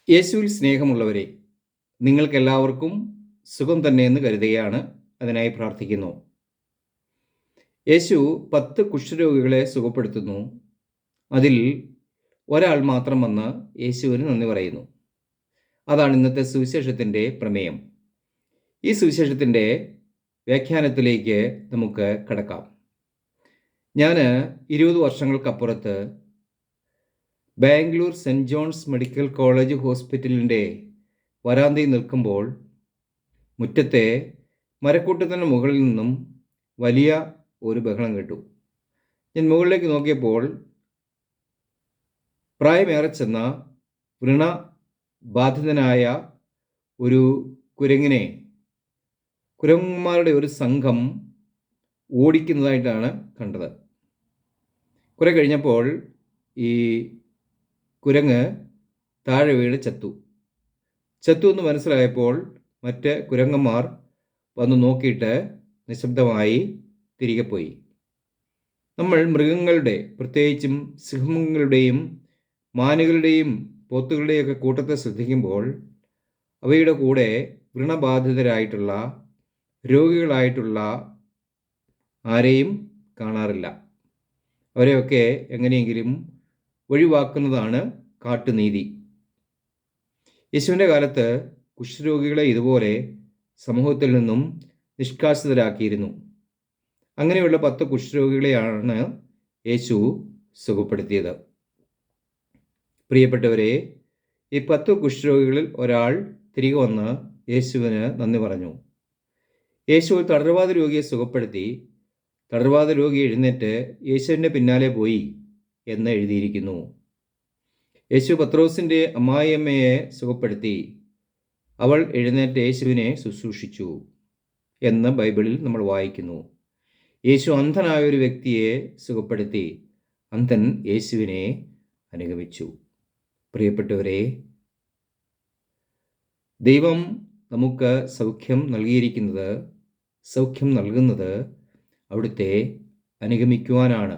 യേശുവിൽ സ്നേഹമുള്ളവരെ, നിങ്ങൾക്കെല്ലാവർക്കും സുഖം തന്നെയെന്ന് കരുതുകയാണ്. അതിനായി പ്രാർത്ഥിക്കുന്നു. യേശു 10 കുഷ്ഠരോഗികളെ സുഖപ്പെടുത്തുന്നു. അതിൽ ഒരാൾ മാത്രം വന്ന് യേശുവിന് നന്ദി പറയുന്നു. അതാണ് ഇന്നത്തെ സുവിശേഷത്തിൻ്റെ പ്രമേയം. ഈ സുവിശേഷത്തിൻ്റെ വ്യാഖ്യാനത്തിലേക്ക് നമുക്ക് കടക്കാം. ഞാൻ 20 വർഷങ്ങൾക്കപ്പുറത്ത് Bangalore saint John's medical college ഹോസ്പിറ്റലിൻ്റെ വരാന്തയിൽ നിൽക്കുമ്പോൾ മുറ്റത്തെ മരക്കൂട്ടത്തിന് മുകളിൽ നിന്നും വലിയ ഒരു ബഹളം കേട്ടു. ഞാൻ മുകളിലേക്ക് നോക്കിയപ്പോൾ പ്രായമേറെ ചെന്ന വ്രണബാധിതനായ ഒരു കുരങ്ങന്മാരുടെ ഒരു സംഘം ഓടിക്കുന്നതായിട്ടാണ് കണ്ടത്. കുറെ കഴിഞ്ഞപ്പോൾ ഈ കുരങ്ങ് താഴെ വീണ് ചത്തു എന്ന് മനസ്സിലായപ്പോൾ മറ്റ് കുരങ്ങന്മാർ വന്ന് നോക്കിയിട്ട് നിശബ്ദമായി തിരികെ പോയി. നമ്മൾ മൃഗങ്ങളുടെ, പ്രത്യേകിച്ചും സിംഹങ്ങളുടെയും മാനുകളുടെയും പോത്തുകളുടെയൊക്കെ കൂട്ടത്തെ ശ്രദ്ധിക്കുമ്പോൾ അവയുടെ കൂടെ വ്രണബാധിതരായിട്ടുള്ള രോഗികളായിട്ടുള്ള ആരെയും കാണാറില്ല. അവരെയൊക്കെ എങ്ങനെയെങ്കിലും ഒഴിവാക്കുന്നതാണ് കാട്ടുനീതി. യേശുവിൻ്റെ കാലത്ത് കുഷ്ഠരോഗികളെ ഇതുപോലെ സമൂഹത്തിൽ നിന്നും നിഷ്കാസിതരാക്കിയിരുന്നു. അങ്ങനെയുള്ള 10 കുഷ്ഠരോഗികളെയാണ് യേശു സുഖപ്പെടുത്തിയത്. പ്രിയപ്പെട്ടവരെ, ഈ 10 കുഷ്ഠരോഗികളിൽ ഒരാൾ തിരികെ വന്ന് യേശുവിന് നന്ദി പറഞ്ഞു. യേശു തളർവാദ രോഗിയെ സുഖപ്പെടുത്തി. തളർവാദ രോഗി എഴുന്നേറ്റ് യേശുവിൻ്റെ പിന്നാലെ പോയി എന്ന് എഴുതിയിരിക്കുന്നു. യേശു പത്രോസിൻ്റെ അമ്മായിയമ്മയെ സുഖപ്പെടുത്തി. അവൾ എഴുന്നേറ്റ് യേശുവിനെ ശുശ്രൂഷിച്ചു എന്ന് ബൈബിളിൽ നമ്മൾ വായിക്കുന്നു. യേശു അന്ധനായ ഒരു വ്യക്തിയെ സുഖപ്പെടുത്തി. അന്ധൻ യേശുവിനെ അനുഗമിച്ചു. പ്രിയപ്പെട്ടവരെ, ദൈവം നമുക്ക് സൗഖ്യം നൽകുന്നത് അവിടുത്തെ അനുഗമിക്കുവാനാണ്.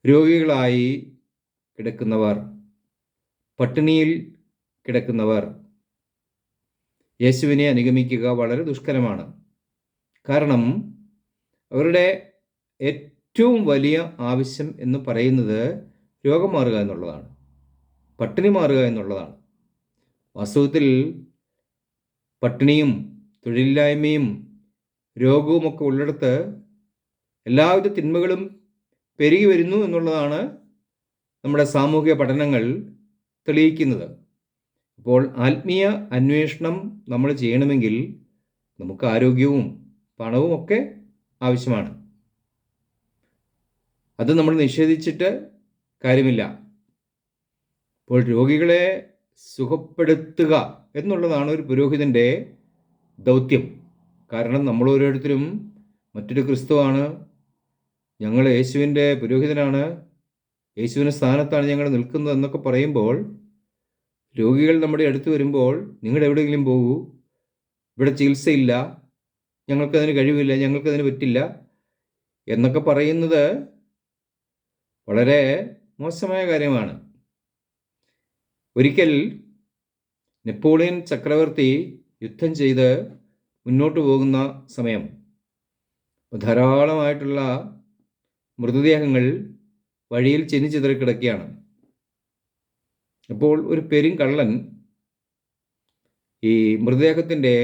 രോഗികളായി കിടക്കുന്നവർ, പട്ടിണിയിൽ കിടക്കുന്നവർ യേശുവിനെ അനുഗമിക്കുക വളരെ ദുഷ്കരമാണ്. കാരണം അവരുടെ ഏറ്റവും വലിയ ആവശ്യം എന്ന് പറയുന്നത് രോഗം മാറുക എന്നുള്ളതാണ്, പട്ടിണി മാറുക എന്നുള്ളതാണ്. വാസ്തവത്തിൽ പട്ടിണിയും തൊഴിലില്ലായ്മയും രോഗവുമൊക്കെ ഉള്ളിടത്ത് എല്ലാവിധ തിന്മകളും പെരുകി വരുന്നു എന്നുള്ളതാണ് നമ്മുടെ സാമൂഹിക പഠനങ്ങൾ തെളിയിക്കുന്നത്. അപ്പോൾ ആത്മീയ അന്വേഷണം നമ്മൾ ചെയ്യണമെങ്കിൽ നമുക്ക് ആരോഗ്യവും പണവും ഒക്കെ ആവശ്യമാണ്. അത് നമ്മൾ നിഷേധിച്ചിട്ട് കാര്യമില്ല. അപ്പോൾ രോഗികളെ സുഖപ്പെടുത്തുക എന്നുള്ളതാണ് ഒരു പുരോഹിതൻ്റെ ദൗത്യം. കാരണം നമ്മൾ ഓരോരുത്തരും മറ്റൊരു ക്രിസ്തുവാണ്, ഞങ്ങൾ യേശുവിൻ്റെ പുരോഹിതനാണ്, യേശുവിൻ്റെ സ്ഥാനത്താണ് ഞങ്ങൾ നിൽക്കുന്നത് എന്നൊക്കെ പറയുമ്പോൾ രോഗികൾ നമ്മുടെ അടുത്ത് വരുമ്പോൾ നിങ്ങൾ എവിടെയെങ്കിലും പോകൂ, ഇവിടെ ചികിത്സയില്ല, ഞങ്ങൾക്കതിന് കഴിവില്ല, ഞങ്ങൾക്കതിന് പറ്റില്ല എന്നൊക്കെ പറയുന്നത് വളരെ മോശമായ കാര്യമാണ്. ഒരിക്കൽ നെപ്പോളിയൻ ചക്രവർത്തി യുദ്ധം ചെയ്ത് മുന്നോട്ട് പോകുന്ന സമയം ധാരാളമായിട്ടുള്ള മൃതദേഹങ്ങൾ വഴിയിൽ ചെന്നിച്ചിതറി കിടക്കുകയാണ്. അപ്പോൾ ഒരു പെരുങ്കള്ളൻ ഈ മൃതദേഹത്തിൻ്റെ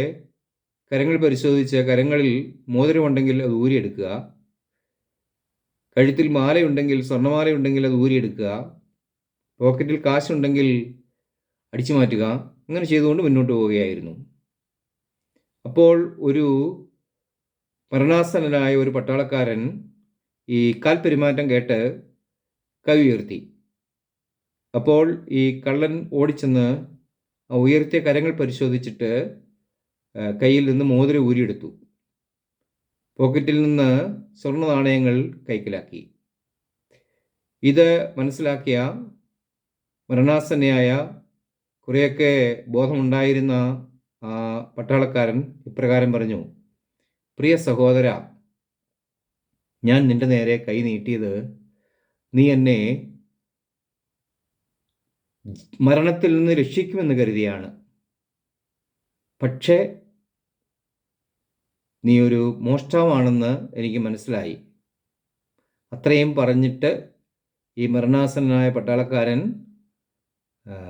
കരങ്ങൾ പരിശോധിച്ച് കരങ്ങളിൽ മോതിരമുണ്ടെങ്കിൽ അത് ഊരിയെടുക്കുക, കഴുത്തിൽ മാലയുണ്ടെങ്കിൽ, സ്വർണ്ണമാലയുണ്ടെങ്കിൽ അത് ഊരിയെടുക്കുക, പോക്കറ്റിൽ കാശുണ്ടെങ്കിൽ അടിച്ചു മാറ്റുക, അങ്ങനെ ചെയ്തുകൊണ്ട് മുന്നോട്ട് പോവുകയായിരുന്നു. അപ്പോൾ ഒരു മരണാസന്നനായ ഒരു പട്ടാളക്കാരൻ ഈ കാൽപെരുമാറ്റം കേട്ട് കൈ ഉയർത്തി. അപ്പോൾ ഈ കള്ളൻ ഓടിച്ചെന്ന് ആ ഉയർത്തിയ കരങ്ങൾ പരിശോധിച്ചിട്ട് കയ്യിൽ നിന്ന് മോതിരം ഊരിയെടുത്തു. പോക്കറ്റിൽ നിന്ന് സ്വർണ്ണ നാണയങ്ങൾ കൈക്കലാക്കി. ഇത് മനസ്സിലാക്കിയ മരണാസന്നയായ കുറേയൊക്കെ ബോധമുണ്ടായിരുന്ന ആ പട്ടാളക്കാരൻ ഇപ്രകാരം പറഞ്ഞു: പ്രിയ സഹോദര, ഞാൻ നിന്റെ നേരെ കൈ നീട്ടിയത് നീ എന്നെ മരണത്തിൽ നിന്ന് രക്ഷിക്കുമെന്ന് കരുതിയാണ്. പക്ഷേ നീ ഒരു മോഷ്ടാവാണെന്ന് എനിക്ക് മനസ്സിലായി. അത്രയും പറഞ്ഞിട്ട് ഈ മരണാസന്നനായ പട്ടാളക്കാരൻ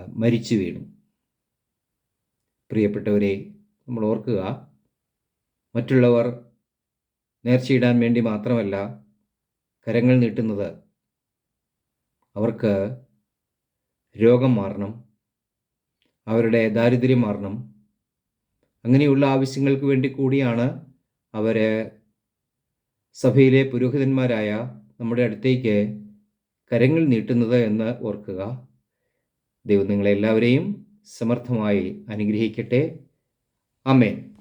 മരിച്ചു വീണു. പ്രിയപ്പെട്ടവരെ, നമ്മൾ ഓർക്കുക, മറ്റുള്ളവർ നേർച്ചയിടാൻ വേണ്ടി മാത്രമല്ല കരങ്ങൾ നീട്ടുന്നത്. അവർക്ക് രോഗം മാറണം, അവരുടെ ദാരിദ്ര്യം മാറണം, അങ്ങനെയുള്ള ആവശ്യങ്ങൾക്ക് വേണ്ടി കൂടിയാണ് അവർ സഭയിലെ പുരോഹിതന്മാരായ നമ്മുടെ അടുത്തേക്ക് കരങ്ങൾ നീട്ടുന്നത് എന്ന് ഓർക്കുക. ദൈവം നിങ്ങളെല്ലാവരെയും സമർത്ഥമായി അനുഗ്രഹിക്കട്ടെ. ആമേൻ.